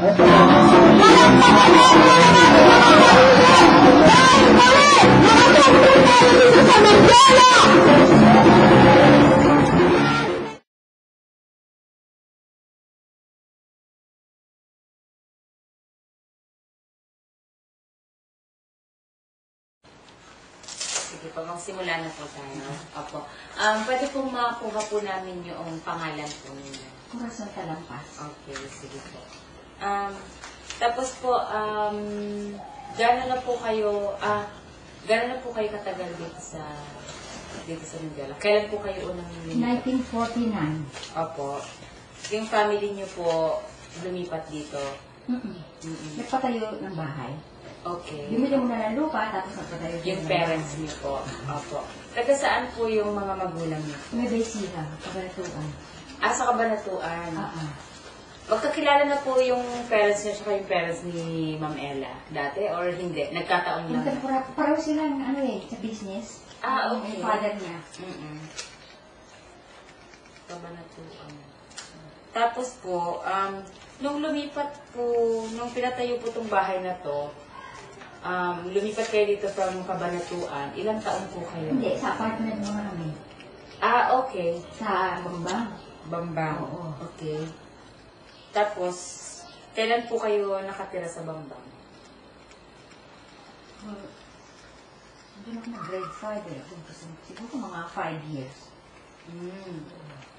Sige po, magsimula na po tayo. Opo. Pwede pong makuha po namin yung pangalan po ninyo. Corazon Talampas. Okay, sige po. Tapos po, gano'n na po kayo katagal dito sa Mindelo? Kailan po kayo unang 1949. Opo. Yung family niyo po lumipat dito? Nagpatayo ng bahay. Okay. Bumili muna ng lupa, tapos nagpatayo Yung parents niyo po? Opo. Taga saan po yung mga magulang niyo? May Besira, Kabanatuan. Sa Kabanatuan. Magkakilala na po yung parents niyo at yung parents ni Ma'am Ella dati or hindi? Nagkataon lang? Pareho silang sa business. Okay. Yung father niya. Kabanatuan. Tapos po, nung lumipat po, nung pinatayo po itong bahay na to, lumipat kayo dito from Kabanatuan, ilang taon po kayo? Hindi, sa apartment mo kami. Okay. Sa Bambang. Bambang. Oo. Okay. Tapos, kailan po kayo nakatira sa Bambang? Doon ako na grade 5 eh. Siguro mga 5 years.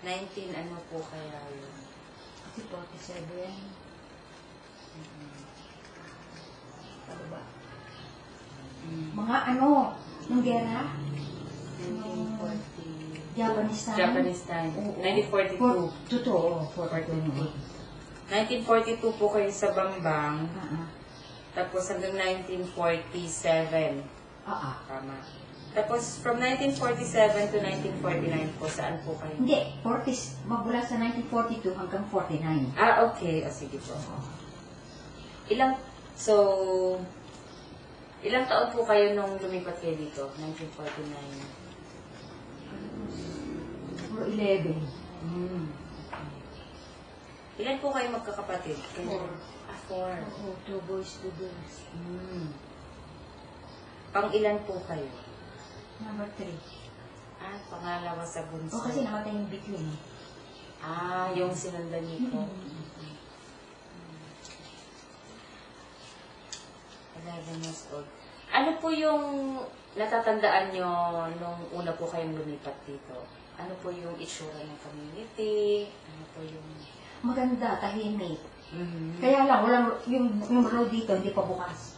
19 ano po kaya yun? Kasi 47. Ano ba? Mga nung gera? 1940. Japanese time. 1942. Totoo. 42. 1942 po kayo sa Bambang. Tapos hanggang 1947. Tama. Tapos from 1947 to 1949 po, saan po kayo? Hindi, magmula sa 1942 hanggang 49. Okay. Sige po. Ilang taon po kayo nung lumipat kayo dito? 1949? Siguro 11. Ilan po kayo magkakapatid? 4. 4. Oo, 2 boys, 2 girls. Pang ilan po kayo? Number 3. Pangalawa sa bunso. Kasi namatay yung bigling. Yung sinundan niyo po. 11 years old. Ano po yung natatandaan nyo nung una po kayong lumipat dito? Ano po yung itsura ng community? Ano po yung... Maganda, tahimik. Kaya lang, yung road dito, hindi pa bukas.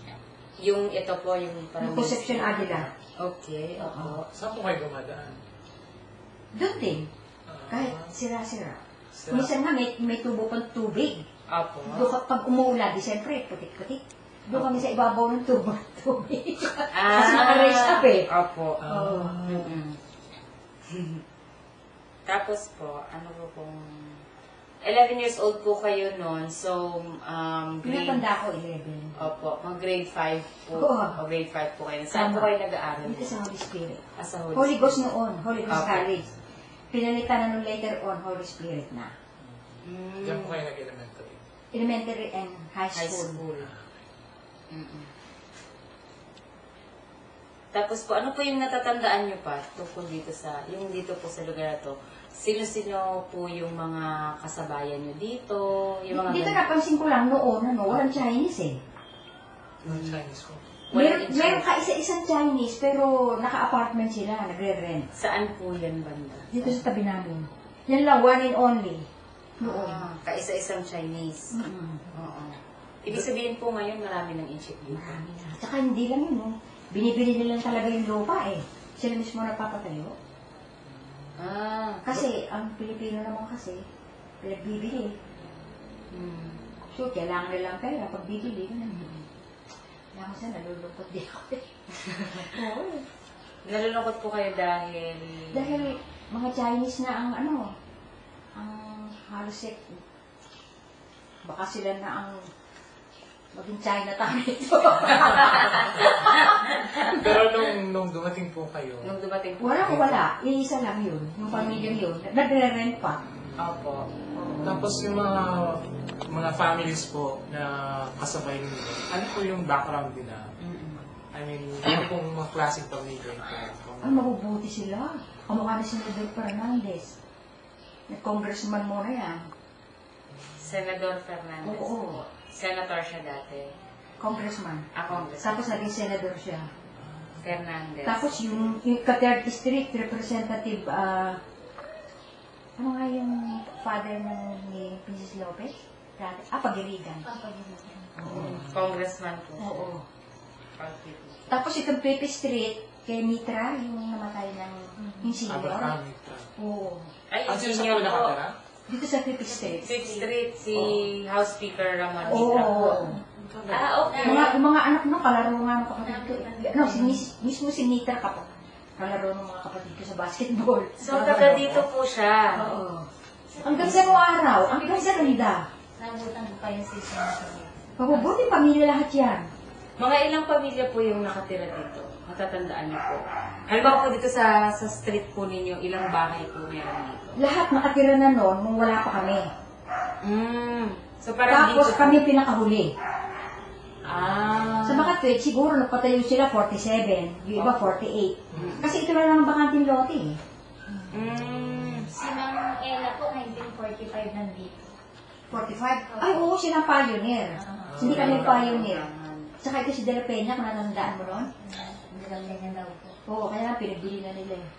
Yung ito po, yung parang... Yung Concepcion Aguila. Okay, opo. Saan po kayo gumadaan? Doon din. Kahit sira-sira. Minsan nga, may tubo pang tubig. Opo. Pag umuulan, di siyempre, putik-putik. Doon kami sa ibabaw ng tubo ng tubig. Kasi naka-raise up eh. Opo. Tapos po, ano po pong... 11 years old po kayo noon, so... Pinatanda ko 11. Opo, mag-grade 5 po. Oo. Grade 5 po kayo. Saan po kayo nag-aaral? Dito sa Holy Spirit. Sa Holy Ghost noon, Holy Ghost Okay. College. Pinalitan na nung later on, Holy Spirit na. Diyan po kayo nag-elementary? Elementary and high High school. school. Tapos po, ano po yung natatandaan nyo pa tungkol dito sa, yung dito po sa lugar na to? Sino-sino po yung mga kasabayan nyo dito? Yung mga Dito napansin ko lang noon, walang Chinese eh. Yung Chinese ko. Meron ka isa-isang Chinese, pero naka-apartment sila, nagre-rent. Saan po yan banda? Dito sa tabi namin. Yan lang, one and only. Noon. Kaisa-isang Chinese. Oo. Ibig sabihin po ngayon, marami ng inchik dito. Marami na. Tsaka hindi lang yun, binibili nila talaga yung lupa eh. Sila mismo nagpapatayo. Kasi, ang Pilipino naman kasi, pinagbibili. So, kailangan nilang pera pag bibili. Kaya ko siya, nalulungkot din ako eh. Oo. Nalulungkot po kayo dahil... Dahil mga Chinese na ang ang halos baka sila na ang maging China tayo ito. Pero nung dumating po kayo, Nung dumating po Wala. Iisa lang yun. Yung pamilyang yun. Nagre-rent pa. Opo. Tapos yung mga families po na kasabay ninyo, ano po yung background nila? I mean, ano pong mga klaseng pamilya ito? Ay, mabubuti sila. Kamukha na si Senador Fernandez. Congressman mo na yan. Senador Fernandez. Oo. Senator siya dati. Congressman. Congressman. Tapos naging senador siya. Fernandez. Tapos yung Ka-3rd District Representative, ano nga yung father ni Princess Lopez? Dati. Pagirigan. Congressman po. Oo. Okay. Tapos itong Pepe Street, kay Mitra, yung namatay ng yung senior. Abraham. Oo. Ay, Ano siya sa senior po po. nakatira? Dito sa Pepe Street. 6th Street, si House Speaker Ramon Oo. Mitra po. Okay. Yung mga anak no, kalaro nga ng kapatid ko. No, mismo si Mitra kalaro ng mga kapatid ko sa basketball. So, taga dito po siya. Oo. Ang ganda ng araw, ang ganda. Nabutan ko pa yung season. Mabubuti pamilya lahat yan. Mga ilang pamilya po yung nakatira dito? Matatandaan niyo po. Halimbawa po dito sa street po ninyo, ilang bahay po meron dito? Lahat nakatira na noon nung wala pa kami. So parang Tapos dito... kami pinakahuli. Sa Ah. Makatwid, siguro nagpatayo sila 47, yung iba 48. Kasi ito lang ang bakanting lote eh. Si Ma'am Ella po, 1945 nandito. 45? Ay, oo, silang pioneer. Hindi kami pioneer. Tsaka ito si De La Peña, kung natandaan mo noon. Hindi lang niya daw po. Oo, kaya pinagbili na nila eh.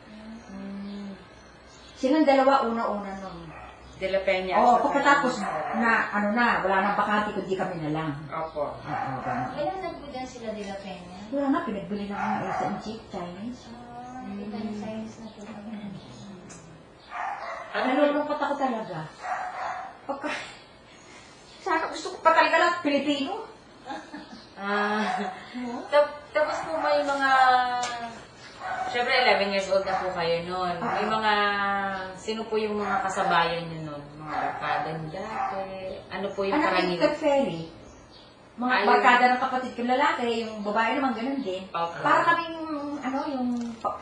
Silang dalawa, una-una nun. De La Peña. Oo, pagkatapos na, wala nang bakante, kundi kami na lang. Opo. Oo, ganun. Kailan nagbudan sila de la Peña? Wala na, pinagbili na ng Asian Chick, Chinese. Italian science na po kami. Nalulungkot ako talaga. Pagka, sana gusto ko pa talaga lang Pilipino. Tapos po may mga... Siyempre, 11 years old na po kayo noon. May mga... Sino po yung mga kasabayan niyo noon? Mga barkada niyo dati? Ano po yung Anak karaniwan? yung ferry. Mga Ayun. barkada ng kapatid kong lalaki, yung babae naman ganun din. Okay. Para kaming,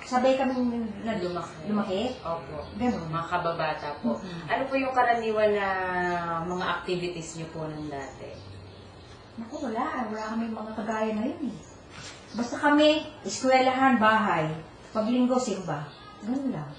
sabay kaming lumaki. Opo. Ganun. Mga kababata po. Ano po yung karaniwan na mga activities niyo po nung dati? Naku, wala kaming mga kagaya na yun eh. Basta kami, eskwelahan, bahay. Paglinggo, simba. Ganun lang.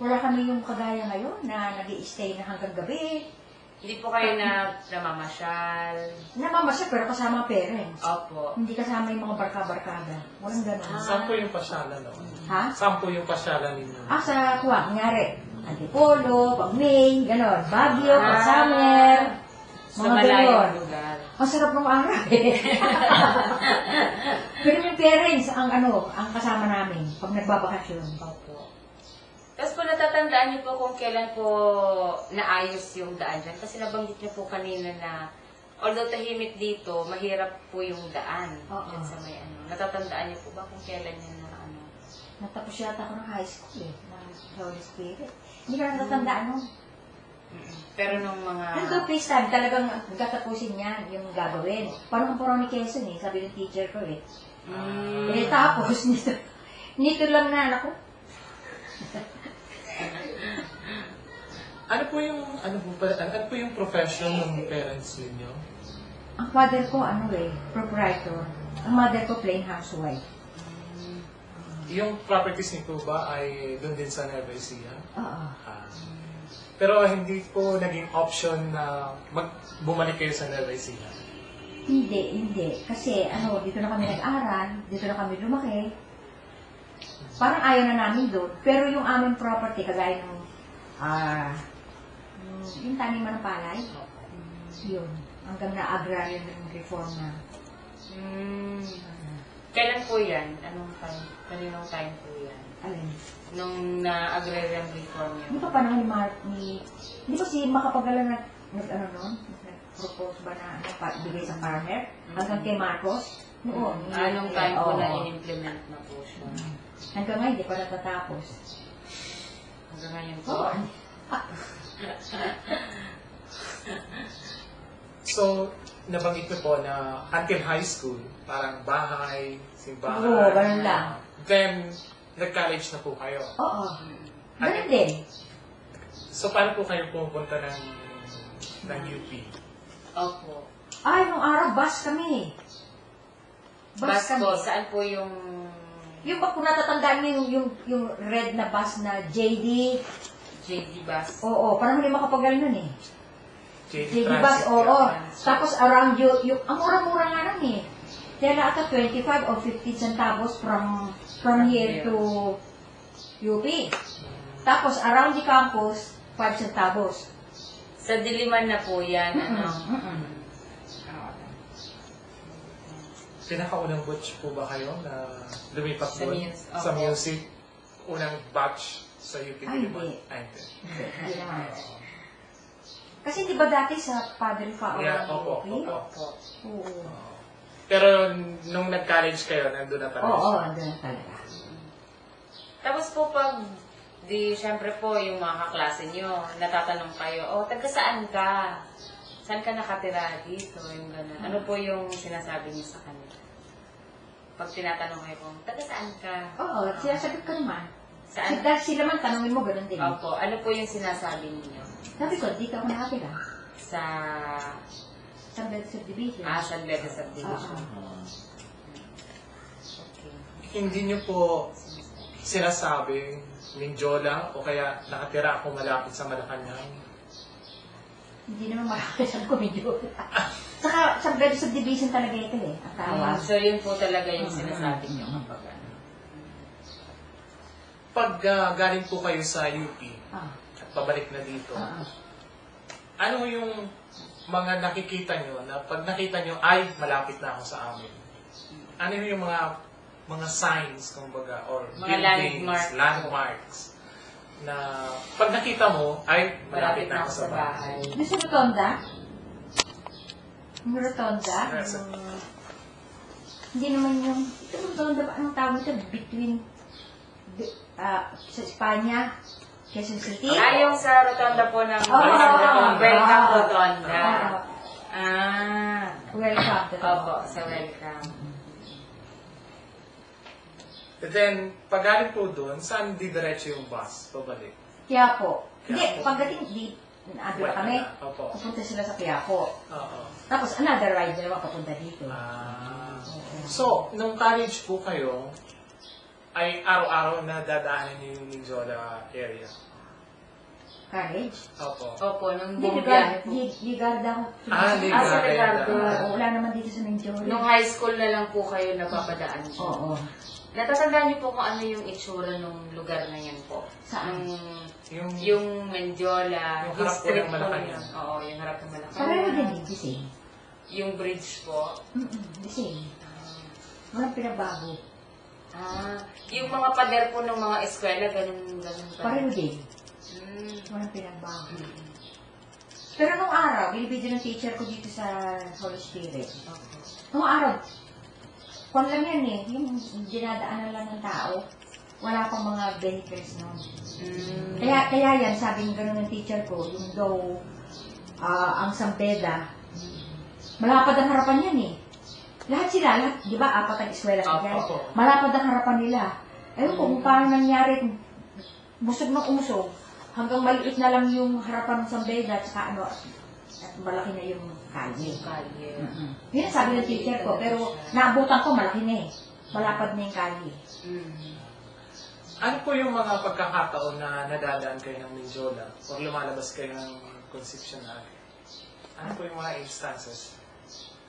Wala kami yung kagaya ngayon na nag-i-stay na hanggang gabi. Hindi po kayo na namamasyal? Namamasya pero kasama parents. Opo. Hindi kasama yung mga barka-barkada. Walang ganun. Saan po yung pasyalan no? Ha? Saan po yung pasyalan ninyo? Sa kuha, kunyari, Antipolo, pag May, gano'n. Baguio, pag summer. Sa Mga malayong ganon. lugar. Ang sarap ng araw eh. Pero yung parents, ang kasama namin pag nagbabakasyon. Opo. Tapos po natatandaan niyo po kung kailan po naayos yung daan dyan. Kasi nabanggit niyo po kanina na although tahimik dito, mahirap po yung daan. Oo. Dyan sa may Natatandaan niyo po ba kung kailan yun na Natapos yata ako ng high school eh, ng Holy Spirit. Hindi ko na natatandaan nun. Pero nung mga... Nandun please time, talagang gatapusin niya yung gagawin. Parang ni Quezon eh, sabi ng teacher ko eh. Tapos, nito lang na, naku. Ano po yung profession ng parents ninyo? Ang father ko, proprietor. Ang mother ko, plain housewife. Yung properties nito ba ay doon din sa Nueva Ecija? Oo. Pero hindi po naging option na bumalik kayo sa Nueva Ecija? Hindi. Kasi, dito na kami nag-aral, dito na kami lumaki. Parang ayaw na namin doon. Pero yung aming property, kagaya ng, yung taniman ng palay, yun. Hanggang na agrarian reform na. Kailan po yan? Kaninong time po yan? Alin? Nung na-agrarian reform Di yun? ba panahon ni di ba si Makapagala nag-propose ba na bigay sa farmer? Hanggang kay Marcos? Noon. Anong time po Oo. na in-implement na po siya? Hanggang ngayon, di pa natatapos. Hanggang ngayon po? Oo. So, nabanggit niyo po na until high school, parang bahay, simbahan. Oo, ganun lang. Then, nag-college na po kayo. Oo. Ganun din. So, paano po kayo pupunta ng UP? Opo. Ay, nung araw, bus kami. Bus po, saan po yung... Yung ba kung natatandaan mo yung red na bus na JD? JD bus? Oo, parang hindi makapagaling nun eh. JD bus, Transit oo. yan. Tapos around yung ang mura-mura nga nun eh. Kaya ata 25 or 50 centavos from here to UP. Tapos around the campus, 5 centavos. Sa Diliman na po yan, ano? Pinakaunang batch po ba kayo na lumipat Sa doon? mus- Sa opo. music? Unang batch sa UP Ay, Diliman? hindi. Ay, hindi. Hindi naman. Kasi di ba dati sa Padre Fao Yeah, ng opo, UP? opo. Opo. Oo. Pero nung nag-college kayo, nandun na talaga Oo, siya. andun talaga. Tapos po pag, syempre po, yung mga kaklase nyo, natatanong kayo, taga saan ka? Saan ka nakatira dito? Yung gano'n. Ano po yung sinasabi niyo sa kanila? Pag tinatanong kayo kung, taga saan ka? Oo, sinasagot ko naman. Saan? Sila man, tanongin mo, ganun din. Opo. Ano po yung sinasabi niyo? Sabi ko, di ka ako nakatira. Sa Sa Bed Subdivision. San Beda Subdivision. Oo. Okay. Hindi nyo po sinasabing Mindiola o kaya nakatira ako malapit sa Malacanang? Hindi naman marami sa komedyo. Saka sa Bed Subdivision talaga ito eh, ang tawag. So, yun po talaga yung sinasabi niyo kapag ano. Pag galing po kayo sa UP Ah. at pabalik na dito, Ah. ano yung mga nakikita nyo na pag nakita nyo, ay, malapit na ako sa amin? Ano yung mga signs, kumbaga, or Mga buildings, landmarks, na pag nakita mo, ay, malapit na ako sa bahay. Doon sa Rotonda? Yung Rotonda? Yes. Hindi naman yung, ito Rotonda ba? Anong tawag ito? Between, sa Espanya, Quezon City? Yung sa Rotonda po ng Oo. Welcome Rotonda. Oo. Welcome to Opo, sa welcome. Then, pag galing po doon, saan didiretso yung bus pabalik? Quiapo. Hindi, Quiapo. pagdating, ando na kami, Opo. pupunta sila sa Quiapo. Oo. Tapos another ride na naman papunta dito. So, nung college po kayo, ay araw-araw na dadaanan niyo yung Mindiola area? College? Opo. Opo, nung Hindi, buong biyahe po. Ligarda ako. Ligarda. sa Ligarda. Wala naman dito sa Mindoro. Nung high school na lang po kayo napapadaan dito. Oo. Natatandaan niyo po kung ano yung itsura ng lugar na yan po. Saan? Yung Mendiola, Yung harap po street ng Malacanang. yun. Oo, yung harap ng Malacanang. Pareho din, the same. Yung bridge po. The same. Walang pinabago. Yung mga pader po ng mga eskwela, ganun pa. Pareho din. Walang pinagbago. Pero nung araw, binibidyo ng teacher ko dito sa Holy Spirit. Nung araw, kung lang yan eh, yung dinadaanan lang ng tao. Wala pang mga vehicles noon. Kaya yan, sabi ng gano'n ng teacher ko, yung daw ang San Beda, malapad ang harapan yan eh. Lahat sila, di ba, apat ang eskwela sa dyan. Malapad ang harapan nila. Ayun ko, kung paano nangyari, busog na umusog, hanggang maliit na lang yung harapan ng San Beda, at saka at malaki na yung kalye. Yun ang sabi ng teacher ko, pero naabutan ko, malaki na eh. Malapad na yung kalye. ano po yung mga pagkakataon na nadadaan kayo ng Mindiola o lumalabas kayo ng Concepcion na? Ano po yung mga instances?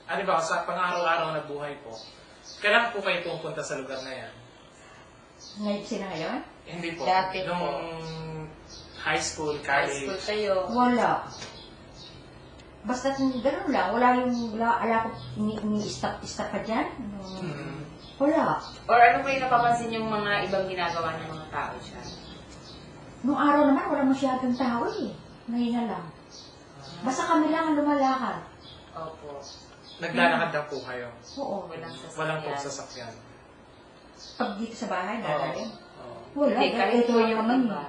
Ano ba, sa pang-araw-araw na buhay po, kailan po kayo pupunta sa lugar na yan? Ngayon sila ngayon? Hindi po. Dati po. Nung high school, High college. school kayo. Wala. Basta ganun lang. Wala ko ini-stop pa dyan. Wala. Or ano po yung napapansin yung mga ibang ginagawa ng mga tao siya? Nung araw naman, wala masyadong tao eh. Ngayon na lang. Basta kami lang ang lumalakad. Opo. Naglalakad lang po kayo. Oo. Walang sasakyan. Walang po sasakyan. Pag dito sa bahay, dadaling. Oo. Wala. Hindi, kahit Ito po lang yung naman iba. eh.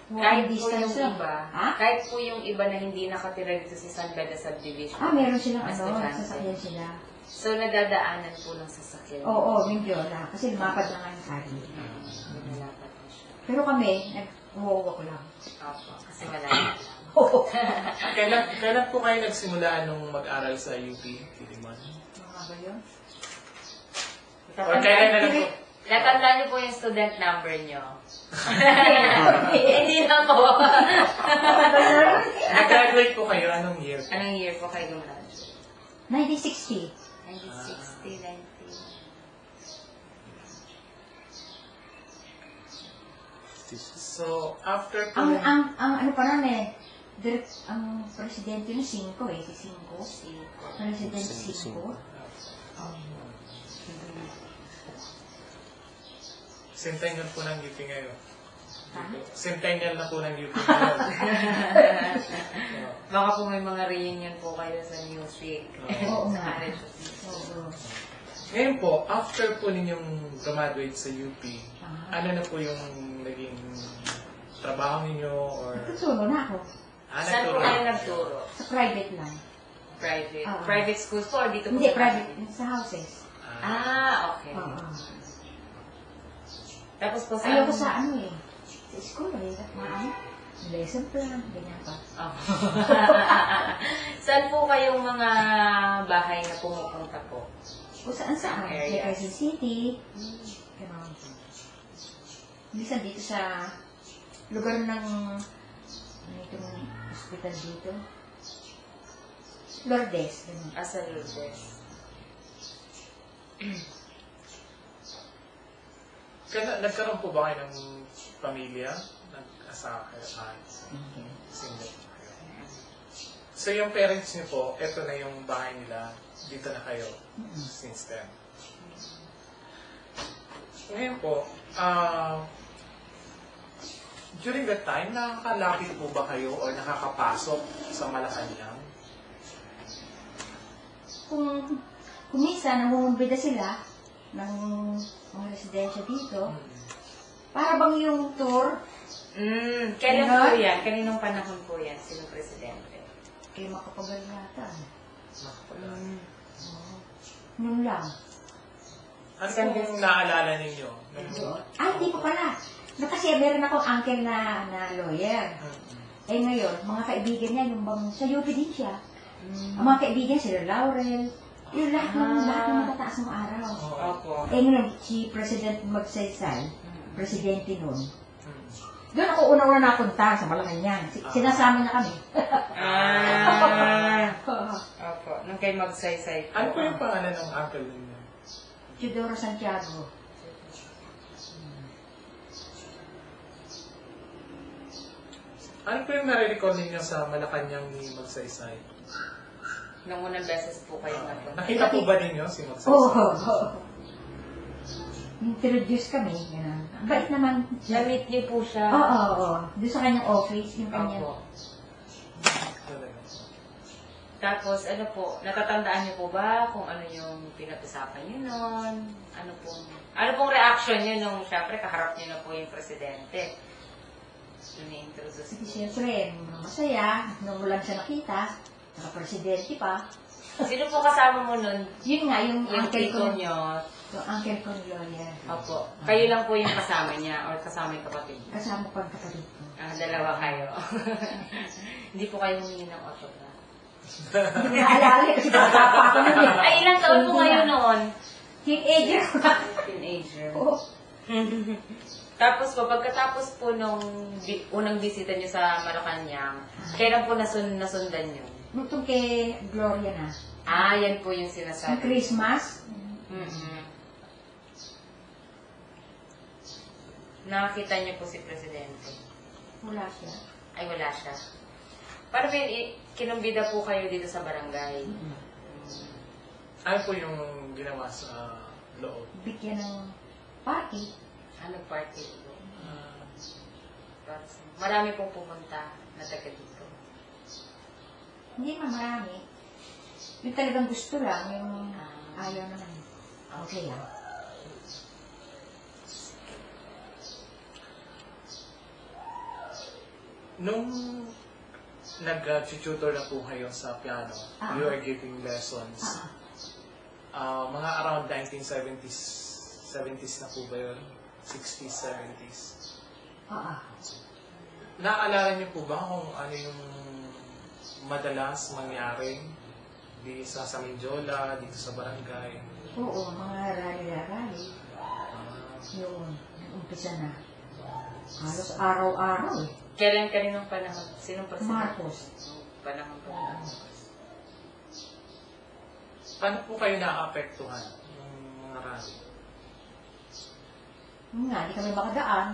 Kahit Walking po distance yung lang. iba. Ha? Kahit po yung iba na hindi nakatira dito sa San Beda Subdivision. Meron silang Mas ano, elegante. sasakyan sila. So, nadadaanan po ng sasakyan. Oo, Mindiola. Kasi lumapad na nga yung kari. Nalapad na siya. Pero kami, Umuuwak lang. Opo, kasi malayo lang. Oo. Kailan po kayo nagsimula nung mag-aral sa UP, Diliman? Mga ba yun? Or kailan na lang po? Natandaan niyo po yung student number niyo. Hindi na po. Nag-graduate po kayo, anong year? Anong year po kayo gumraduate? 1960. 1960, 19. So, after po... Ang ano pa nun eh, ang presidente ng 5 eh, si 5. President 5. Centennial po ng UP ngayon. Ha? Centennial na po ng UP ngayon. Baka po may mga reunion po kayo sa music. Oo nga. College. Oo. Ngayon po, after po ninyong graduate sa UP, ano na po yung naging trabaho ninyo or... Nagtuturo na ako. Saan po kayo nagturo? Sa private lang. Private? Oo. Private schools po or dito po? Hindi, sa private. bahay? Sa houses. Okay. Oo. Tapos po sa... Ayoko sa ano eh. Sa school eh. Maano? Lesson plan. Ganyan pa. Oh. Saan po kayong mga bahay na pumupunta po? O saan saan. Area. Sa Quezon City. Ganon. Minsan dito sa lugar ng ano itong hospital dito. Lourdes. Ganon. Asa Lourdes. Nagkaroon po ba kayo ng pamilya? Nag-asawa kayo? Single po kayo. So yung parents niyo po, eto na yung bahay nila, dito na kayo since then. Ngayon po, during that time, nakakalapit po ba kayo or nakakapasok sa Malacanang? Kung minsan nangungumbida sila ng mga residensya dito, para bang yung tour, Kailan Ganon? po yan? Kaninong panahon po yan? Sinong presidente? eh makapagal yata. Nakakapasok. Noon lang. Ano pong naalala ninyo? Hindi pa pala. Kasi meron akong uncle na lawyer. Eh ngayon, mga kaibigan niya, yung bang sa UP din siya. Ang mga kaibigan, sila Laurel, yung lahat ng matataas ng araw. Opo. Eh ngayon, si President Magsaysay, presidente nun. Doon ako una-una napunta sa Malacanang. Sinasama niya kami. Opo. Nung kayo magsaysay po. Ano po yung pangalan ng uncle ninyo? Teodoro Santiago. Ano po yung nare-recall ninyo sa Malacanang ni Magsaysay? Nung unang beses po kayo napunta. Nakita po ba ninyo si Magsaysay? Oo. Introduce kami. Ganun. Bait naman. Na-meet niyo po siya? Oo. Doon sa kanyang office, yung kanyang... Opo. Talaga. Tapos, ano po, natatandaan niyo po ba kung ano yung pinag-usapan niyo noon? Ano pong reaction niyo nung, syempre, kaharap niyo na po yung presidente? Ini-introduce Kasi po. siyempre, masaya. Nung lang siya nakita, naka-presidente pa. Sino po kasama mo nun? Yun nga, yung Yung uncle ko. tito niyo? Yung uncle ko ni lawyer. Opo. Kayo lang po yung kasama niya or kasama yung kapatid niya? Kasama ko ang kapatid ko. Dalawa kayo. Hindi po kayo humingi ng autograph. Hindi ko naalala kasi bata pa ako nun eh. Ay, ilang taon po kayo noon? Teenager ko. Teenager. Oo. Tapos po, pagkatapos po nung unang bisita niyo sa Malacanang, kailan po nasundan niyo? Nutong kay Gloria na. Yan po yung Yung sinasabi. Christmas, Nakakita niyo po si Presidente. wala siya. Ay, wala siya. Para ba kinumbida po kayo dito sa barangay? Ano po yung ginawa sa loob? Bigyan ng party. Anong party po? Marami pong pumunta na taga dito. Hindi man marami. Yung talagang gusto lang, yung ayaw naman. Okay lang. Nung nag-tutor na po kayo sa piano, you are giving lessons. Mga around 1970s na po ba yun? 60s, 70s? naaalala niyo po ba kung ano yung madalas mangyari sa Mindiola, dito sa barangay? Oo, mga rally-rally. Ah, Yun, umpisa na. Halos araw-araw eh. Kaninong panahon? Sinong presidente? Marcos. Panahon po. paano po kayo naapektuhan ng mga rally? Yun nga, di kami makadaan.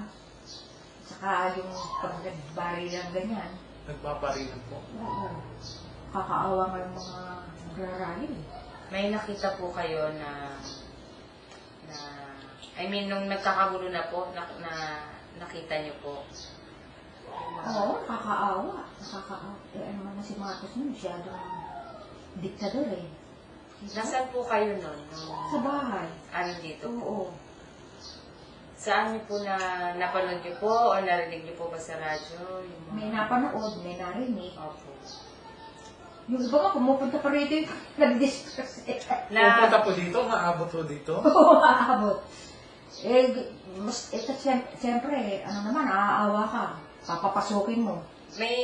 Saka yung pag-bari lang ganyan. Nagbabarilan po. Oo. Kakaawa nga yung mga nagrarally eh. May nakita po kayo na I mean, nung nagkakagulo na po, nakita niyo po. Oo, nakakaawa. Nakakaawa. Eh, ano naman si Marcos nun, masyadong diktador eh. Nasaan po kayo nun? Sa bahay. Ano dito po? Oo. Saan niyo po napanood niyo po o narinig niyo po ba sa radyo? Yung mga- May napanood, may narinig. Opo. Yung iba nga, pumupunta pa rito yung nag-discuss eh. Pupunta po dito, maabot po dito. Oo, aabot. Siyempre, ano naman, naaawa ka. Papapasukin mo. May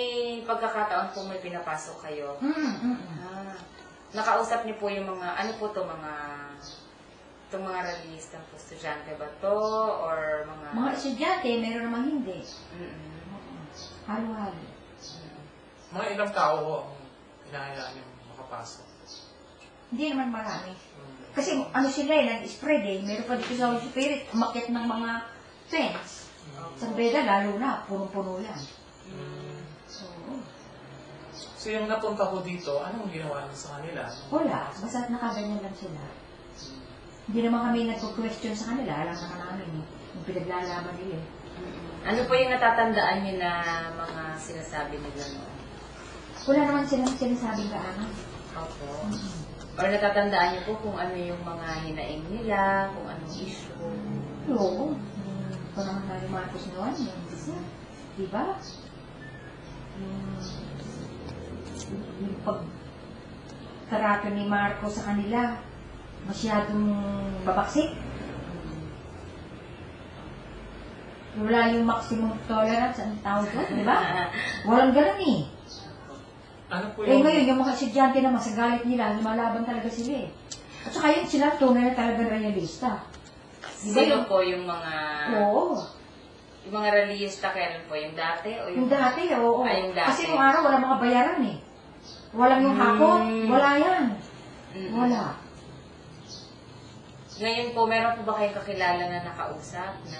pagkakataon po may pinapasok kayo. Ah, nakausap niyo po yung mga, ano po to, itong mga rallyista po, estudyante ba to, or mga... Mga estudyante, meron namang hindi. Mm-mm. Halo-halo. Mga ilang tao ang hinahayaan yung makapasok. Hindi naman marami. Hmm. Kasi ano sila eh, nag-spread eh. Meron pa dito sa Holy Spirit, umakyat ng mga fence. Sa Beda, lalo na, punong-puno yan. Hmm. Oo. So yung napunta ko dito, anong ginawa niyo sa kanila? Wala, basta nakaganyan lang sila. Hindi naman kami nagpo-question sa kanila, alam naman namin eh. Yung pinaglalaban nila eh. Ano po yung natatandaan niyo na mga sinasabi nila noon? Wala naman silang sinasabing gaano. Opo. Or natatandaan niyo po kung ano yung mga hinaing nila, kung anong issue. Oo. Ito naman na yung Marcos noon, yung isa. Diba? Yung pag-karato ni Marcos sa kanila, masyadong babaksik. Wala yung maximum tolerance, ang tawag doon, di ba? Walang ganun eh. Ano po Eh yung... ngayon, yung mga estudyante naman, sa galit nila, lumalaban talaga sila eh. At saka yun sila, tunay na talaga realista. Diba Sino yung... po yung mga... Oo. Yung mga rallyista kailan po? Yung dati? O Yung dati, oo. Ay, yung dati. Kasi nung araw, wala mga bayaran eh. Walang yung hapon, wala yan. Mm-mm. Wala. Ngayon po, meron po ba kayong kakilala na nakausap na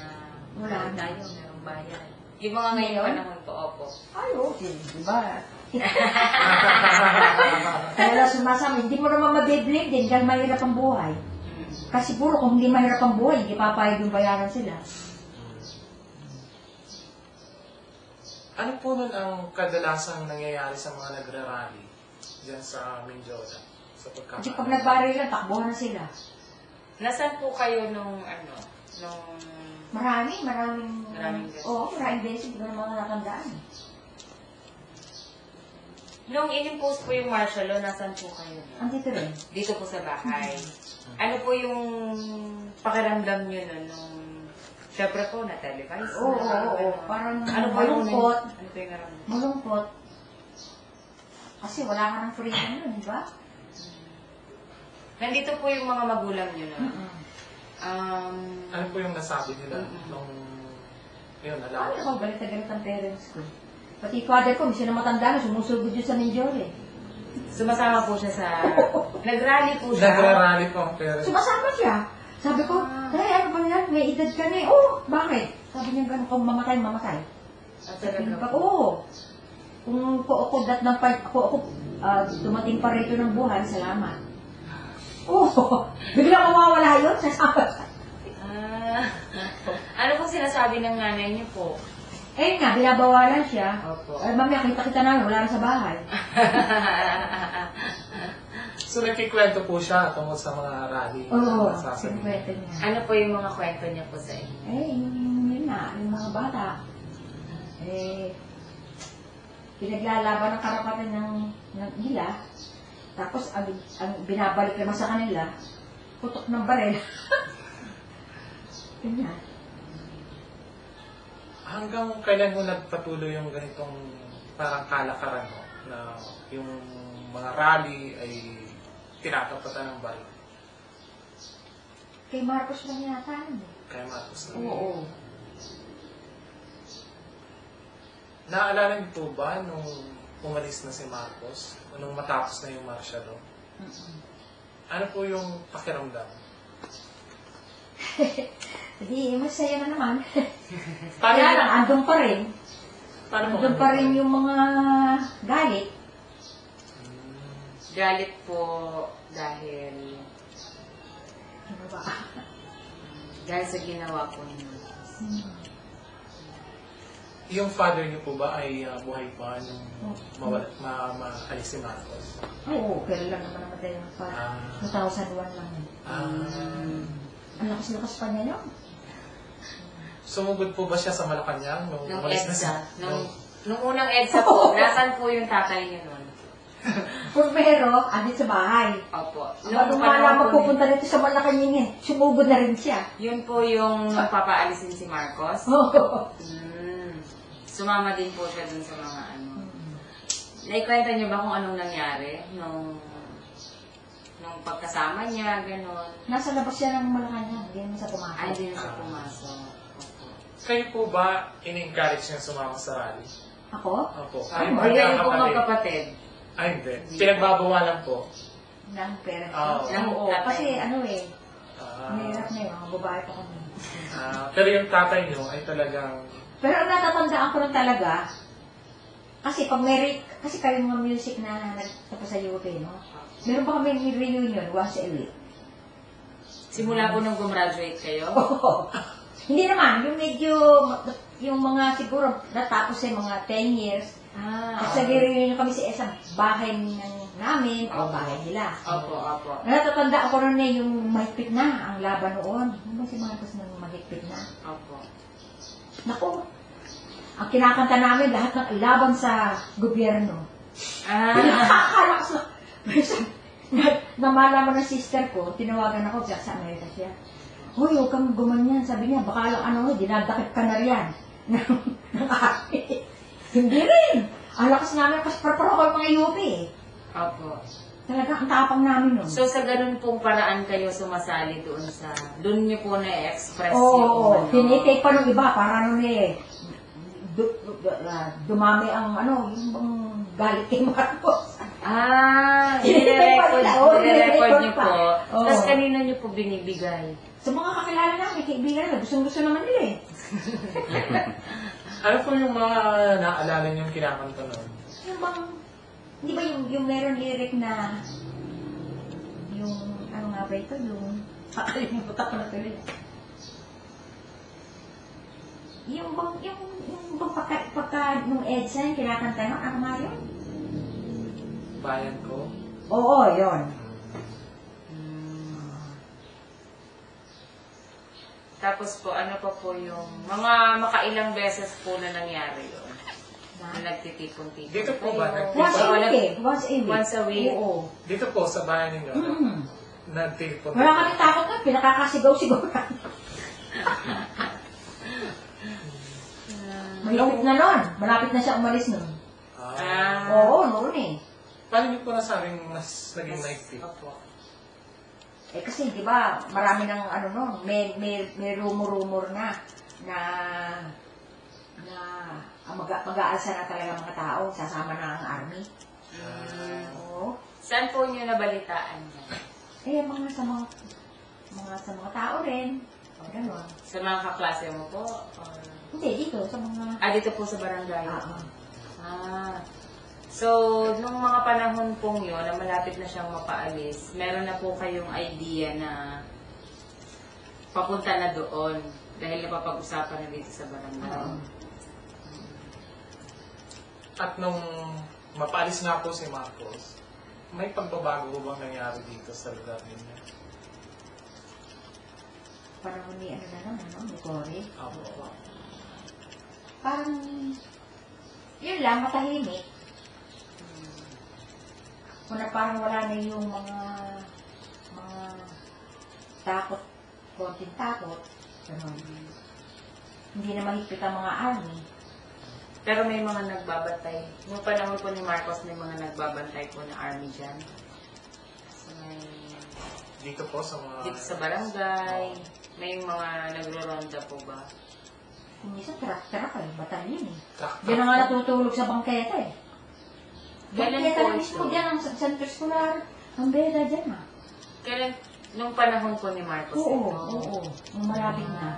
Wala. tayo, merong bayan? Yung mga ngayon Ngayon? panahon po, opo. Ay, okay, diba? Kaya lang sumasama, hindi mo naman mabiblame din dahil mahirap ang buhay. Kasi puro kung hindi mahirap ang buhay, hindi papayag yung bayaran sila. Ano po nun ang kadalasang nangyayari sa mga nagrarally dyan sa Mindiola? Sa Kasi pag nagbari lang, takbuhan na sila. Nasaan po kayo nung Maraming beses? Oo, maraming beses, hindi ko naman nakandaan. Nung inimpose po yung martial law, nasaan po kayo? Andito rin. Dito po sa bahay. Ano po yung pakiramdam nyo nun? Nung, syempre po, na-televise Oo, na. oo, oo. Parang ano po yung malungkot. Ano po yung naramdaman? Malungkot. Kasi wala ka ng freedom nun, di ba? Nandito po yung mga magulang nyo nun. Ano po yung nasabi nila nung... Yun, alam Ano ako, galit na galit ang parents ko. Pati father ko, siya na matanda na, sumusugod yun sa Mindiola eh. Sumasama po siya sa... Nag-rally po siya. Nagrarally po ang parents. Sumasama siya. Sabi ko, Tay, ano ba yan? May edad ka na eh. Oh, bakit? Sabi niya gano'n, kung mamatay, mamatay. At talaga po. Oo. Kung ako dat ng part, ako dumating pa rito ng buhay, salamat. Oo. Bigla mawawala yun, sasama siya. Ano po sinasabi ng nanay niyo po? Eh nga, binabawalan siya. Opo. Eh, mamaya, kita-kita namin, wala na sa bahay. So nagkikwento po siya tungkol sa mga rally. Oo, Sasabihin. sinukwento niya. Ano po yung mga kwento niya po sa inyo? Eh, yun na, yung mga bata. Eh, pinaglalaban ng karapatan ng nila. Tapos, ang binabalik naman sa kanila, putok ng barel. Yun yan. Hanggang kailan mo nagpatuloy yung ganitong parang kalakaran mo na yung mga rally ay tinatapatan ng baril? Kay Marcos lang yata yun eh. Kaya Marcos na. Oo. Naalala niyo po ba nung umalis na si Marcos? Nung matapos na yung martial law? Ano po yung pakiramdam? Hindi, masaya na naman. Paano Kaya yun? lang, andun pa rin. Paano mo Andun pa rin yung mga galit. Galit po dahil Ano ba? sa ginawa po niyo. Yung father niyo po ba ay buhay pa nung maalis si Marcos? Oo, pero lang naman namatay yung Ah. 2001 lang yun. Ang lakas-lakas pa niya yun. Sumugod po ba siya sa Malacanang nung Nung umalis na EDSA. si... Nung unang EDSA po, nasan po yung tatay niyo nun? Pulmero, andit sa bahay. Opo. Nung lumala magpupunta dito sa Malacanang eh, sumugod na rin siya. Yun po yung nung papaalisin si Marcos. Oo. Sumama din po siya dun sa mga ano. Naikwenta niyo ba kung anong nangyari nung pagkasama niya, gano'n? Nasa labas siya ng Malacanang, hindi naman sa pumasok. Ay, hindi na siya pumasok. Opo. Kayo po ba in-encourage niya sumama sa rally? Ako? Opo. Ay, Kayo Ay, kayo po magkakapatid? magkapatid. Ay, hindi. Pinagbabawalan po. Ng parents. Oo. Oo, Tatay. kasi ano eh, Ah, mahirap na yun, mga babae pa kami. pero yung tatay niyo ay talagang... Pero ang natatandaan ko lang talaga, kasi pag kasi kayo mga music na nagtapos sa UP, no? Meron pa kami reunion once a week. Simula po nung gumraduate kayo? Oo. Hindi naman, yung medyo, yung mga siguro natapos sa mga 10 years, kasi reunion kami sa isang bahay namin o bahay nila. Opo, opo. Natatandaan ko rin yung mahigpit na ang laban noon. Ano ba si Marcos nang mahigpit na? Opo. Naku, ang kinakanta namin lahat ng laban sa gobyerno. Nakakalakas na. Namalaman ng sister ko, tinawagan ako siya sa Amerika siya. Hoy, huwag kang gumanyan. Sabi niya, baka lang ano, dinadakip ka na riyan. Ng army. Hindi rin. Ang lakas namin kasi paraparo mga UP eh. Opo. Talaga, ang tapang namin nun. So, sa ganun pong paraan kayo sumasali doon niyo po na-express Oo, yung tinitake pa ng iba para nun eh, dumami ang yung bang galit kay Marcos. Nire-record niyo pa. po. Oo. Tapos kanina niyo po binibigay. Sa mga kakilala namin, kaibigan namin, gustong-gusto naman nila eh. Ano po yung mga naalala niyong kinakanta nun? Yung bang, di ba yung meron lyric na, yung, ano nga ba ito, yung, kakalimutan ko na tuloy. Yung bang pagka nung EDSA, yung kinakanta nyo, ano nga yun? Bayan ko? Oo, yun. Tapos po, ano pa po yung mga makailang beses po na nangyari yun? Na nagtitipon-tipon. Dito po ba? Once a Wala- week eh. Once a week. Once a week? Oo. Dito po sa bahay ninyo, Mm. nagtipon. Wala kami takot na, pinakakasigaw-sigaw na. Malapit na nun. Malapit na siya umalis nun. Oo, noon eh. Paano niyo po nasabing mas naging mahigpit? Opo. Eh kasi, di ba, marami ng ano nun, may rumor-rumor na mag-aalsa na talaga mga tao, sasama na ang army. Oo. Saan po niyo nabalitaan yan? Eh, sa mga tao rin. Ganon. Sa mga kaklase mo po? Or... Hindi, dito, sa mga... dito po sa barangay? Ah. So, nung mga panahon pong yun, na malapit na siyang mapaalis, meron na po kayong idea na papunta na doon dahil napapag-usapan na dito sa barangay. At nung mapaalis nga po si Marcos, may pagbabago po bang nangyari dito sa lugar ninyo? Parang ni ano na lang, ni Cory. Opo. Parang, yun lang, matahimik. Kuna parang wala na yung mga takot, konting takot. Ganun. hindi na mahigpit ang mga army. Pero may mga nagbabantay. Noong panahon po ni Marcos, may mga nagbabantay po na army dyan. So, may, Dito po sa mga... dito sa barangay, may mga nagro-ronda po ba? Kung minsan, trak-trak eh, batalyon eh. Trak-trak Diyan na nga po. natutulog sa bangketa eh. Kailan Bangketa po na mismo ito? dyan, ang center scholar. Ang beda dyan ah. Kailan, nung panahon po ni Marcos Oo, ito? oo. Ang malapit na. Ah,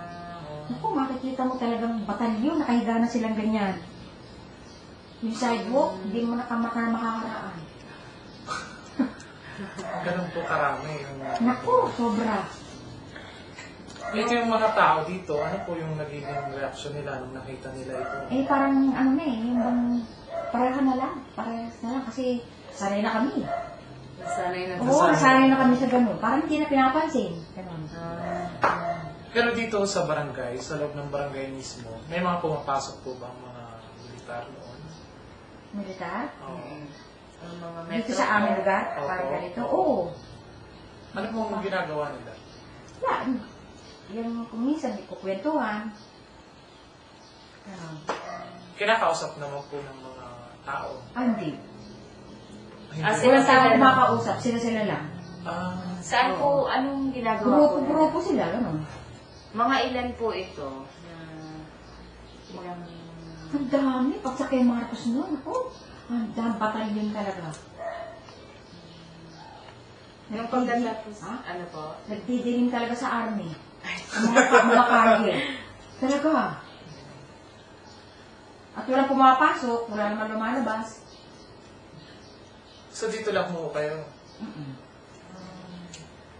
Naku, makikita mo talagang batalyon, nakahiga na silang ganyan. Yung sidewalk, hindi mo na makakaraan. Ganun po karami. Yung... Naku, sobra. Ito yung mga tao dito, ano po yung nagiging reaction nila nung nakita nila ito? Eh, parang ano na eh, yung bang pareha na lang. Parehas na lang kasi sanay na kami. nasanay na Oo, nasanay na kami sa ganun. Parang hindi na pinapansin. Ganun. Pero dito sa barangay, sa loob ng barangay mismo, may mga pumapasok po ba ang mga militar noon? Militar? Oo. Ang mga Dito metro sa aming po. lugar? Opo. Parang ganito? Oo. Ano pong ginagawa nila? Yan. Yung kung minsan, di ko kwentuhan. Ganun. Kinakausap naman po ng mga tao. Hindi. Ah, Hindi. Walang sila tao lang. kumakausap, sila lang. Ah, Saan po, anong ginagawa po? Grupo-grupo sila, ganun. Mga ilan po ito? Ilang... Ang dami. Pag sa kay Marcos noon, ako, ang dami batalyon talaga. Yung pagkatapos, Ha? ano po? Nagdidilim talaga sa army. Ang mga karye. Talaga. At walang pumapasok, wala naman lumalabas. so dito lang mo kayo?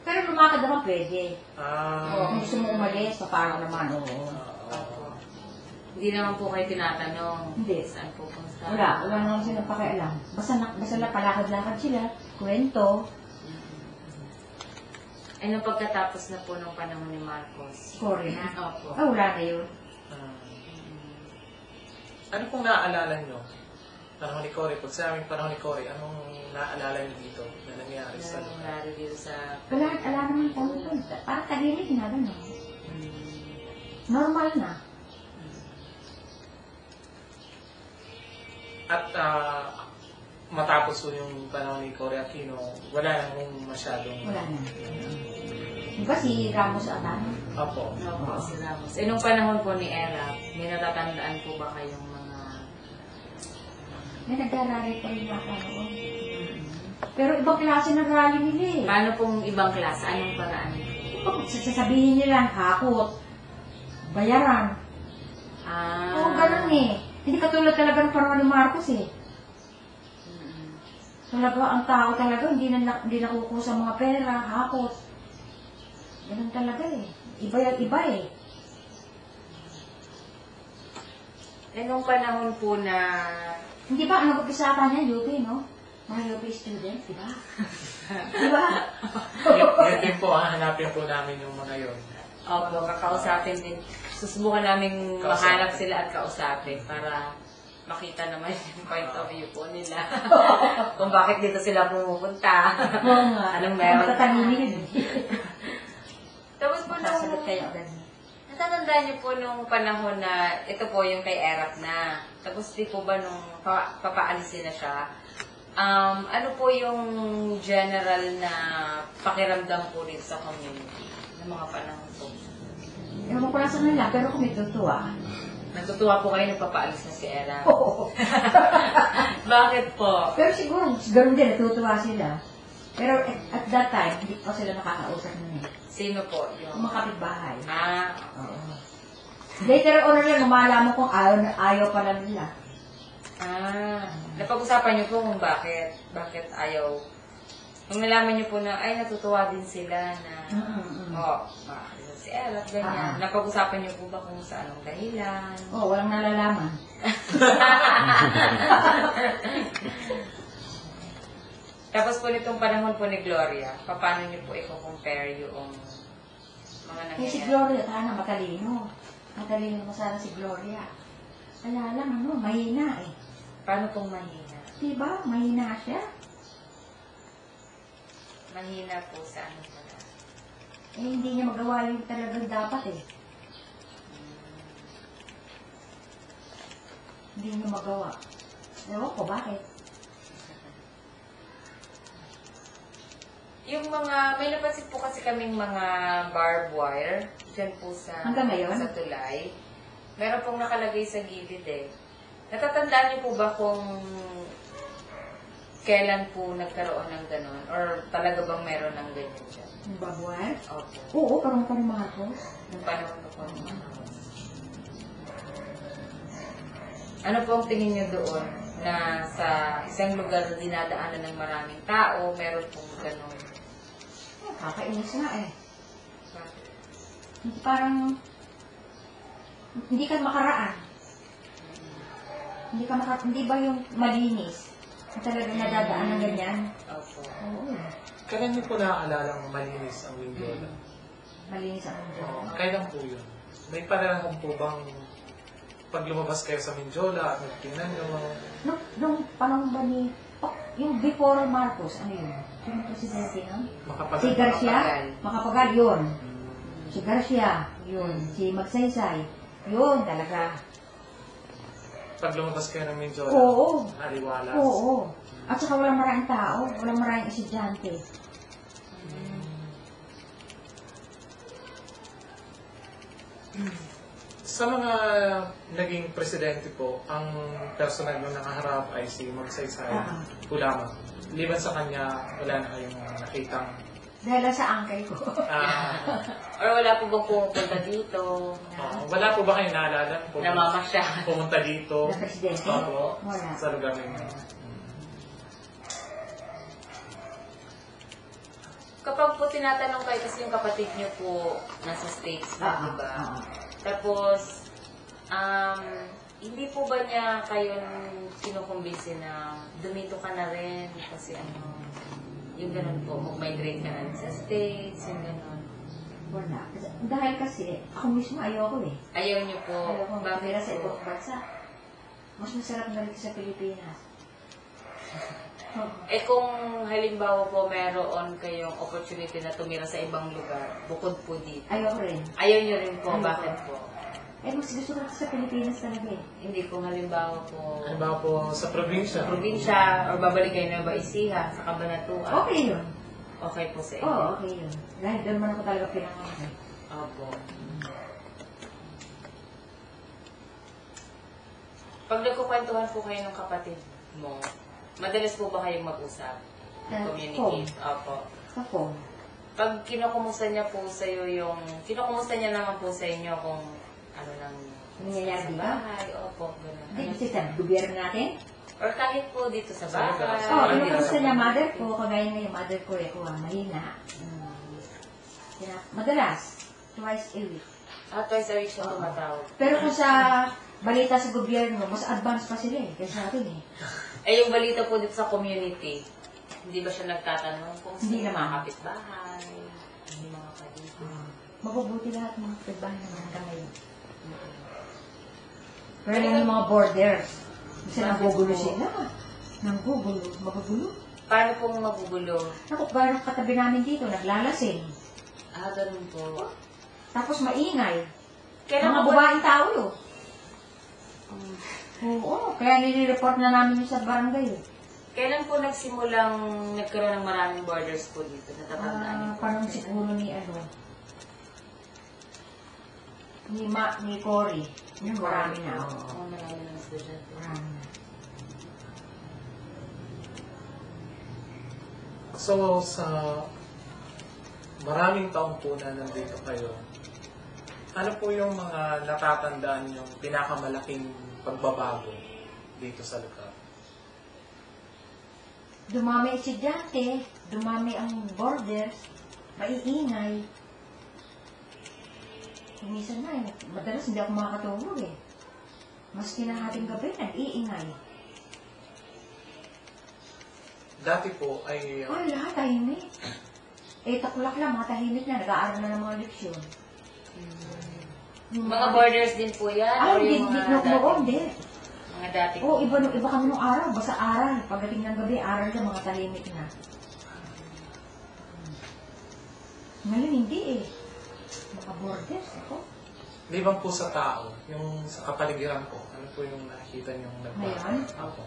Pero lumakad naman pwede. Ah, Kung gusto mo umalis, paano naman, oo. oo. Hindi naman po kayo tinatanong Hindi. saan po kung Wala naman silang pakialam. Basta na palakad-lakad sila, kwento, Ay, nung pagkatapos na po ng panahon ni Marcos. story na. Opo. Wala na yun. Ah. Ano pong naaalala nyo? Panahon ni Cory, pag sa aming panahon ni Cory, anong naaalala nyo dito na nangyari sa Anong nangyari dito sa... Wala naman kami ito. Parang tahimik na, gano'n. Normal na. At matapos po yung panahon ni Cory Aquino, wala na kong masyadong... Wala na. Diba si Ramos Atano? Opo. Opo, si Ramos. Eh, nung panahon po ni Era, may natatandaan po ba kayong mga... May nag-rally pa rin yata noon. Pero ibang klase ng rally nila eh. Paano pong ibang klase? Anong paraan? Sasabihin nila, hakot, bayaran. Ah. Oo, ganun eh. Hindi katulad talaga ng panahon ni Marcos eh. Talaga, ang tao talaga, hindi nakukuha sa mga pera, hakot. Ganun talaga eh. Iba eh. Eh, nung panahon po na... Hindi ba, ang nag-upisapa niya, UP, no? Mga UP student, di ba? Di ba? Yan din po, hanapin po namin yung mga yon. Opo, kakausapin din. Susubukan namin Kausapin. mahanap sila at kausapin para makita naman yung point of view po nila. Kung bakit dito sila pumupunta. Oo nga. Anong meron? Matataninin. Tapos po Sasagot nung... kayo agad. Natatandaan niyo po nung panahon na ito po yung kay Erap na. Tapos di po ba nung papaalisin na siya, ano po yung general na pakiramdam po rin sa community ng mga panahon po? Ewan ko lang sa nila, pero kung may tutuwa. Natutuwa po kayo nung papaalis na si Erap. Oo. Bakit po? Pero siguro, ganun din, natutuwa sila. Pero at that time, hindi pa sila nakakausap nun eh. Sino po? Yung mga kapitbahay. Ah, Oo. Later on na lang, lumalaman kung ayaw pala nila. napag-usapan niyo po kung bakit ayaw. Nung nalaman niyo po na, ay, natutuwa din sila na, bakit si Erap, ganyan. Napag-usapan niyo po ba kung sa anong dahilan? Oo, walang nalalaman. Tapos po nitong panahon po ni Gloria, paano niyo po i-compare yung mga Eh si nangyayari? Gloria, sana matalino. Matalino mo sana si Gloria. Kaya lang, mahina eh. Paano pong mahina? Diba? Mahina siya. Mahina po sa ano pala? Eh, hindi niya magawa yung talagang dapat eh. Hindi nyo magawa. Ewan ko, bakit? Yung mga, may napansin po kasi kaming mga barbed wire, dyan po sa, Hanggang ngayon? sa tulay. Meron pong nakalagay sa gilid eh. Natatandaan niyo po ba kung kailan po nagkaroon ng ganon? Or talaga bang meron ng ganyan dyan? Yung babuan? Opo. Oo, parang pa rin mga Marcos. Yung panahon po ng mga ano po ang tingin niyo doon na sa isang lugar na dinadaanan ng maraming tao, meron pong ganon? Kakainis nga eh. Hindi parang, hindi ka makaraan. Hindi ba yung malinis? Na talagang nadadaan ng ganyan? Opo. Oo. Kailan niyo po naaalala malinis ang Mindoro? Malinis ang mundo. Kailan po yun? May panahon po bang pag lumabas kayo sa Mindiola at nagtingnan nyo mga... Nung panahon ba ni, yung before Marcos, ano yun? Yung presidente no? Si Garcia? Makapagal, yun. Si Garcia, yun. Si Magsaysay, yun talaga. Pag lumabas kayo ng Mindiola, Oo. aliwalas. Oo. At saka walang maraming tao, walang maraming estudyante. Sa mga naging presidente po, ang personal na nakaharap ay si Magsaysay Lamang. Liban sa kanya, wala na kayong nakitang... Dahil lang sa uncle ko. Or wala po bang pumupunta dito? Wala po ba kayong naalala? Namamasya. Pumunta dito? Na presidente? Opo. Wala. Sa lugar ninyo. Kapag po tinatanong kayo, kasi yung kapatid niyo po nasa States na, diba? Tapos, hindi po ba niya kayo kinukumbinsi na dumito ka na rin? Kasi ano, yung ganun po, mag-migrate ka na rin sa States, yung ganun. Wala. Dahil kasi, ako mismo ayoko eh. Ayaw niyo po. Ayoko Bakit magpapira sa po? ibang bansa. Mas masarap na rin sa Pilipinas. Eh kung halimbawa po meron kayong opportunity na tumira sa ibang lugar, bukod po dito. Ayoko rin. Ayaw niyo rin po, Ayoko. bakit po? Eh, mas gusto ko sa Pilipinas talaga eh. Hindi po halimbawa po Halimbawa po sa probinsya. probinsya or babalik kayo na Ecija sa Cabanatuan. Okay yun. Okay po sa inyo. Oo, okay yun. Dahil doon man ako talaga pinangalan. Opo. Pag nagkukwentuhan po kayo ng kapatid mo, madalas po ba kayong mag-usap? Communicate? Opo. Ako. Pag kinukumusta niya po sa'yo yung, kinukumusta niya naman po sa inyo kung ano nang Nangyayari sa ba? bahay, opo, gano'n. Hindi kasi sa gobyerno natin. Or kahit po dito sa Sa lugar. bahay. Oo, Hindi ano na- gusto niya mother ko, kagaya na yung mother ko eh, mahina. Madalas, twice a week. Twice a week siya tumatawag. Pero kung sa balita sa gobyerno, mas advanced pa sila eh, kaysa atin eh. Eh, yung balita po dito sa community, hindi ba siya nagtatanong kung Hindi sino naman. mga kapitbahay, hindi mga kalito? Mabubuti lahat mga kapitbahay naman hanggang ngayon. Pero lang yung mga borders, kasi nanggugulo sila. Nanggugulo, magugulo. Paano pong magugulo? Naku, parang katabi namin dito, naglalasing. Ganun po. Tapos maingay. Kailan Mga po ba- babaeng tao yun. Oo, kaya nire-report na namin yung sa barangay eh. Kailan po nagsimulang nagkaroon ng maraming borders po dito? Natatandaan niyo po? Parang siguro ni ni Cory. Yung marami na. Oo, marami na estudyante. Marami na. So, sa maraming taong po na nandito kayo, ano po yung mga natatandaan yung pinakamalaking pagbabago dito sa lugar? Dumami ang estudyante, dumami ang borders, maiingay. Minsan na eh, madalas hindi ako makakatulog eh. Maski na hating gabi, nag-iingay. Dati po ay Ay, lahat tahimik. Eh, takulak lang, mga tahimik na, nag-aaral na ng mga leksyon. Yung Mga borders din po yan? Ay, or hindi, yung hindi, mga noon, dating- hindi. Mga dating... Oo, iba kami nung araw, basta aral. Pagdating ng gabi, aral ka, mga tahimik na. Ngayon, hindi eh. Mga borders, ako. liban po sa tao, yung sa kapaligiran ko, ano po yung nakikita niyong nagbago? Ngayon? Opo.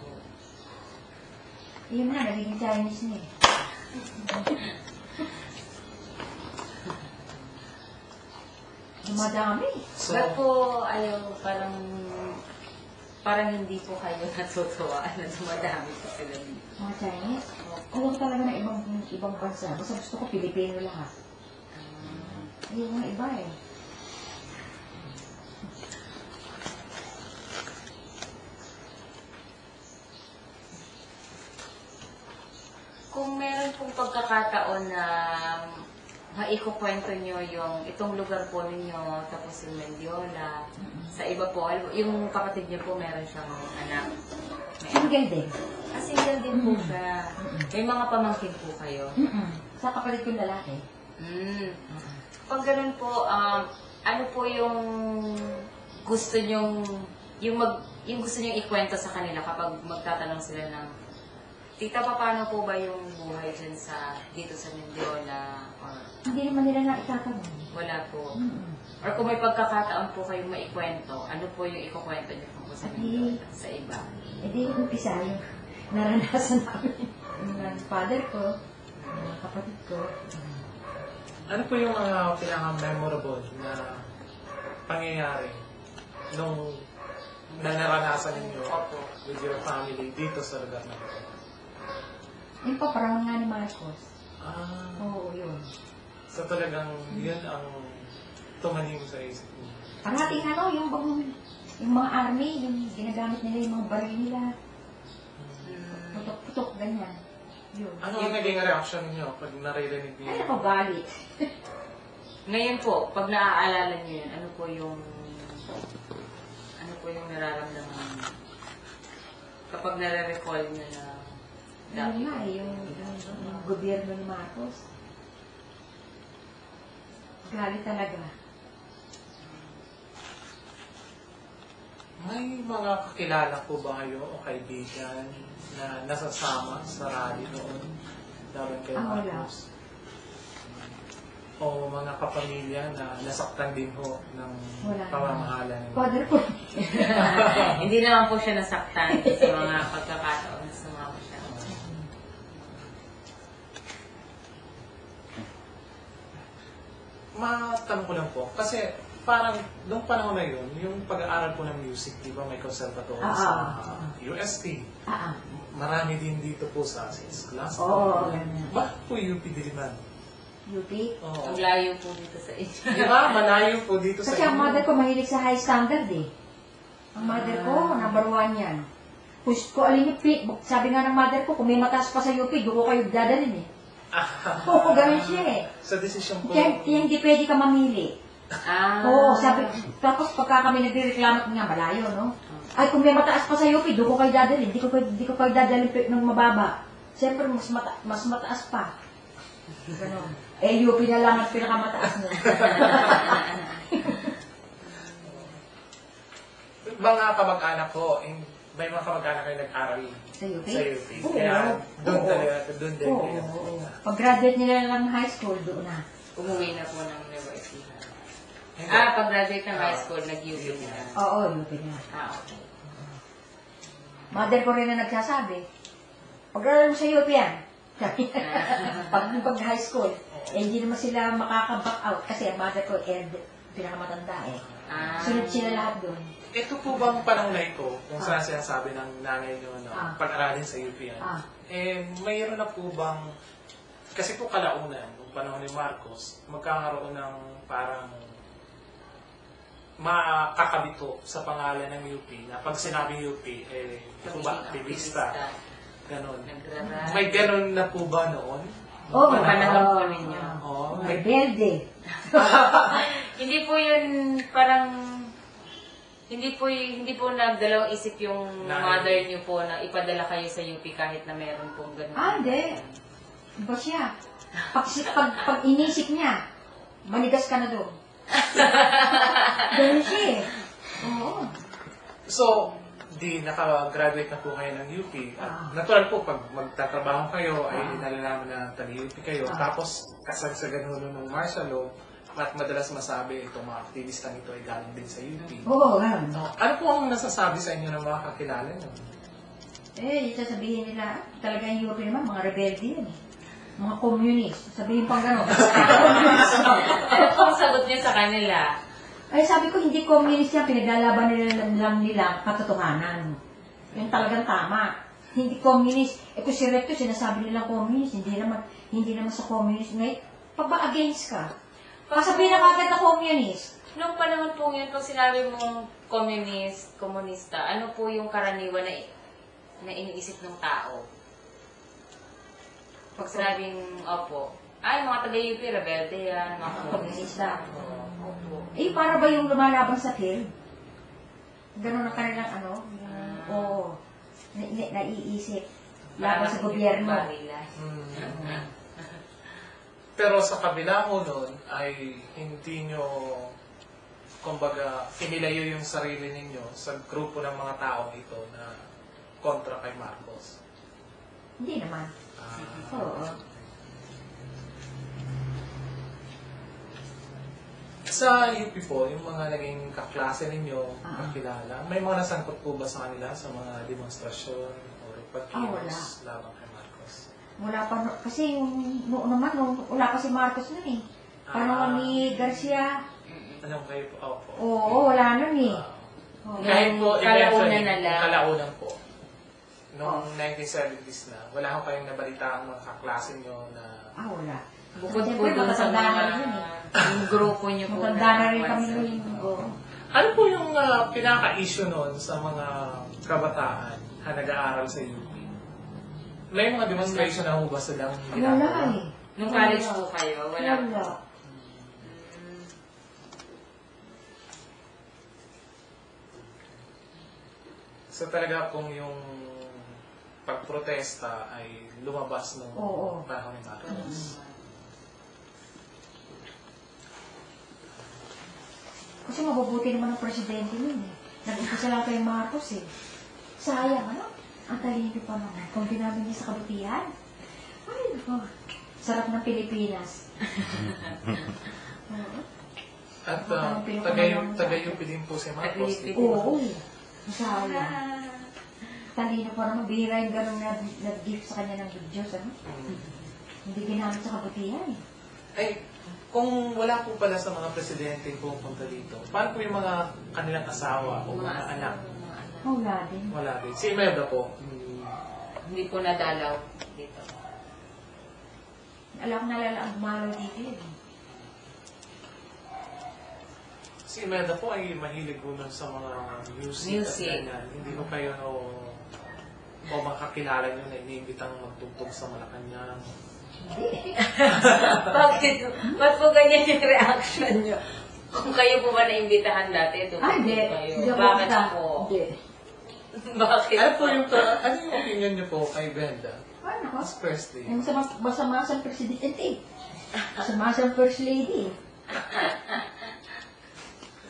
Yun na, nagiging Chinese na eh. Dumadami. So, Ba't po parang hindi po kayo natutuwa na dumadami po sila dito? Mga Chinese. Alam ko talaga na ibang bansa. Basta gusto ko Pilipino lahat. Yung mga iba eh. Kung meron pong pagkakataon na maikukwento nyo itong lugar po ninyo, tapos yung Mendiola, sa iba po, yung kapatid niyo po meron siyang anak. Single din. Single din po siya. May mga pamangkin po kayo. Sa kapalit kong lalaki. Pag ganun po, ano po yung gusto nyong, yung gusto nyong ikwento sa kanila kapag magtatanong sila ng, Tita, paano po ba yung buhay dyan dito sa Mendiola? Or Hindi naman nila na itatanong. wala po? Or kung may pagkakataon po kayong maikwento, ano po yung ikukwento niyo po sa Mendiola, sa iba? E di umpisa yung naranasan namin. Ng father ko, ng kapatid ko. ano po yung mga pinaka-memorable na pangyayari nung naranasan ninyo with your family dito sa lugar na ito? Yung paparang nga ni Marcos. Oo, yun. So talagang yun ang tumanim sa isip mo. Parating yung mga army, yung ginagamit nila yung mga baril nila. Putok-putok, ganyan. Yun. Ano ang naging reaction niyo pag naririnig niyo? Ay, ako galit. Ngayon po, pag naaalala niyo yun, ano po yung nararamdaman niyo? Kapag nare-recall niyo na Yun nga eh, yung gobyerno ni Marcos. Galit talaga. May mga kakilala po ba kayo o kaibigan na nasasama sa rally noon laban kay Wala. Marcos? O mga kapamilya na nasaktan din ho ng Wala. pamamahala ninyo? Father ko. Hindi naman po siya nasaktan sa mga pagkakataon na sumama siya. Matanong ko lang po, kasi parang noong panahon na yun, yung pag-aaral po ng music, di ba may conservatory sa UST. Marami din dito po sa 6th class. Oo. Bakit po UP Diliman? UP? Oo. Ang layo po dito sa inyo. Di ba? Malayo po dito sa Kasi ang mother ko mahilig sa high standard eh. Ang mother ko, number 1 yan. Push ko alin yung fit. Sabi nga ng mother ko, kung may mataas pa sa UP, doon ko kayo dadalhin eh. Oo, ganun siya eh. Sa desisyon po. Kaya hindi pwede ka mamili. Oo, sabi, tapos pagka kami nagre-reklamo nga, malayo, no? Ay, kung may mataas pa sa UP, doon ko kayo dadalhin. Hindi ko kayo dadalhin ng mababa. Siyempre, mas mataas pa. Ganon. Eh, UP na lang ang pinakamataas mo. Mga kamag-anak ko, may mga kamag-anak kayo nag-aral Sa UP? sa UP. Oo. Kaya doon Oo. talaga, doon din Oo, kayo. oo. Pag-graduate nila lang ng high school, doon na. Umuwi na po ng university. Hindi. Pag-graduate ng high school, nag-UP na. Oo, UP na. Okay. Mother ko rin na nagsasabi, pag-aral mo sa UP yan. Pag high school, eh, hindi naman sila makaka-back out kasi ang mother ko, pinakamatanda eh. Sunod sila lahat doon. Ito po bang panahon na ito, kung saan sinasabi ng nanay nyo na pag-aralin sa UP yan, mayroon na po bang, kasi po kalaunan, nung panahon ni Marcos, magkakaroon ng parang makakabito sa pangalan ng UP, na pag sinabi UP, aktivista, ganon. Nagrarally. May ganon na po ba noon? Oo, panahon po ninyo. Oo. Rebelde. Hindi po yun parang hindi po nagdalawang isip yung mother niyo po na ipadala kayo sa UP kahit na meron pong ganun. Hindi. Iba siya. Pag inisip niya, manigas ka na doon. Ganun siya eh. Oo. So, di naka-graduate na po kayo ng UP. At natural po, pag magtatrabaho kayo, ay nalalaman na taga-UP kayo. Tapos, kasagsagan ho ng martial law, at madalas masabi itong mga aktivistang ito ay galing din sa UP. Oo, ganun. Ano po ang nasasabi sa inyo ng mga kakilala nyo? Eh, sasabihin nila, talaga yung Europe naman, mga rebelde yan eh. Mga communist. Sabihin pang gano'n. Ano pong sagot niyo sa kanila? Ay, sabi ko, hindi communist yan. Pinaglalaban nila lang nila katotohanan. Yung talagang tama. Hindi communist. Eh, kung si Recto, sinasabi nila communist. Hindi naman sa communist. Ngayon, pag ba against ka? Sabihin na agad na communist. Nung panahon po yun, pag sinabi mong komunista, ano po yung karaniwan na iniisip ng tao? Pag sinabing, opo, ay, mga taga-UP, rebelde yan, mga Komunista. Opo. Eh, para ba yung lumalaban sa field? Ganun ang kanilang ano? Oo. Naiisip. Laban sa gobyerno. Barilan. Pero sa kabila mo nun ay hindi nyo, kumbaga, inilayo yung sarili ninyo sa grupo ng mga taong ito na kontra kay Marcos. Hindi naman. Oo. Sa UP po, yung mga naging kaklase ninyo, kakilala, may mga nasangkot po ba sa kanila sa mga demonstrasyon o pagkilos laban kay Marcos? Wala pa, kasi noon naman, wala pa si Marcos nun eh. Panahon ni Garcia, Anong kayo po? Opo. oo, wala nun eh. Kahit po, Kalaunan na lang. Kalaunan po. Noong 1970s na, wala ko kayong nabalita ang mga kaklase nyo na... Wala. Bukod po Siyempre, dun sa matanda na mga rin yun eh. yung grupo niyo po. Matanda na rin kami nun. Ano po yung pinaka-issue noon sa mga kabataan na nag-aaral sa UP? May mga demonstration na hubas silang Wala ginagawa? eh. Nung college po kayo, wala po. Wala. So talaga kung yung pagprotesta ay lumabas ng Oo. panahon ni Marcos. Kasi mabubuti naman ang presidente nun eh. Nag-umpisa lang kay Marcos eh. Sayang, ano? Ang talino pa naman. Kung ginamit niya sa kabutihan. Ay, oh, sarap ng Pilipinas. Oo. At Ang taga-UP din po si Marcos. Taga-UP. Oo. Sayang. Talino pa naman. Bihira yung gano'ng nag-gift sa kanya ng videos, ano? Hindi ginamit sa kabutihan. Ay, kung wala po pala sa mga presidente pupunta dito, paano po yung mga kanilang asawa o mga anak? Wala din. Wala din. Si Imelda po. Hindi po nadalaw dito. Alam ko nalala ang gumalaw dito yun. Si Imelda po ay mahilig po nun sa mga music. Music. At ganyan. Hindi ko kayo o makakilala nyo na iniimbitang magtugtog sa Malacanang. Bakit? Ba't po ganyan yung reaction nyo? Kung kayo po ba naimbitahan dati, Hindi. kayo. Hindi ako Bakit punta. po? Hindi. Bakit Ano po? ano yung opinion nyo po kay Brenda? Ano ko? As first day. Yung masama-masang presidente. Masama-masang first lady.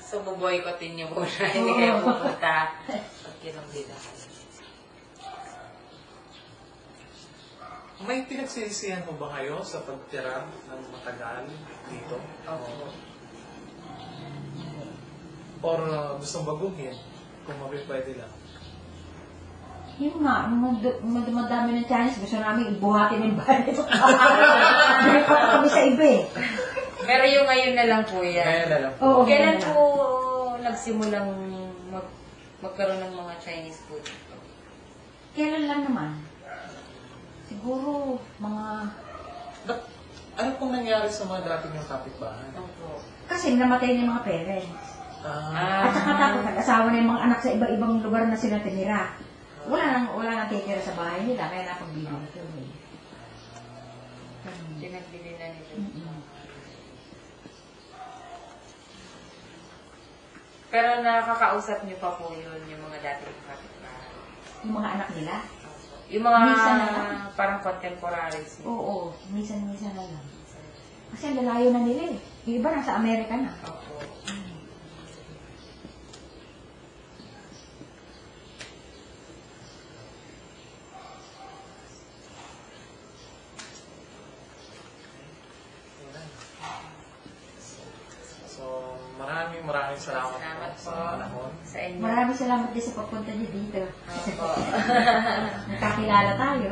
So, buboycottin nyo muna. Hindi kayo pupunta. Pag kinambita kayo. May pinagsisisihan mo ba kayo sa pagtira ng matagal dito? Opo. Or gustong baguhin? Kung pwede lang. Yun nga, nung madami ng Chinese, gusto namin ibuhatin yung bahay nito. Hindi pa kami sa iba eh. Pero yung ngayon na lang po yan. Kaya na lang po. Oo. Kailan po nagsimulang magkaroon ng mga Chinese food? Kailan lang naman? Siguro, mga... Ano pong nangyari sa mga dating yung kapitbahay? Opo. Kasi namatay na yung mga parents. Ah, At saka tapos nag-asawa na yung mga anak sa iba-ibang lugar na sila tinira. Wala nang titira sa bahay nila, kaya napagbili nito eh. Pinagbili na nito. Pero nakakausap niyo pa po yun, yung mga dating kapitbahay. Yung mga anak nila. Yung mga Minsan na lang. parang contemporaries. Oo, minsan-minsan na lang. Kasi ang lalayo na nila eh. Yung iba nasa Amerika na. Opo. panahon. Sa inyo. Maraming salamat din sa pagpunta niyo dito. Opo. Nakakilala tayo.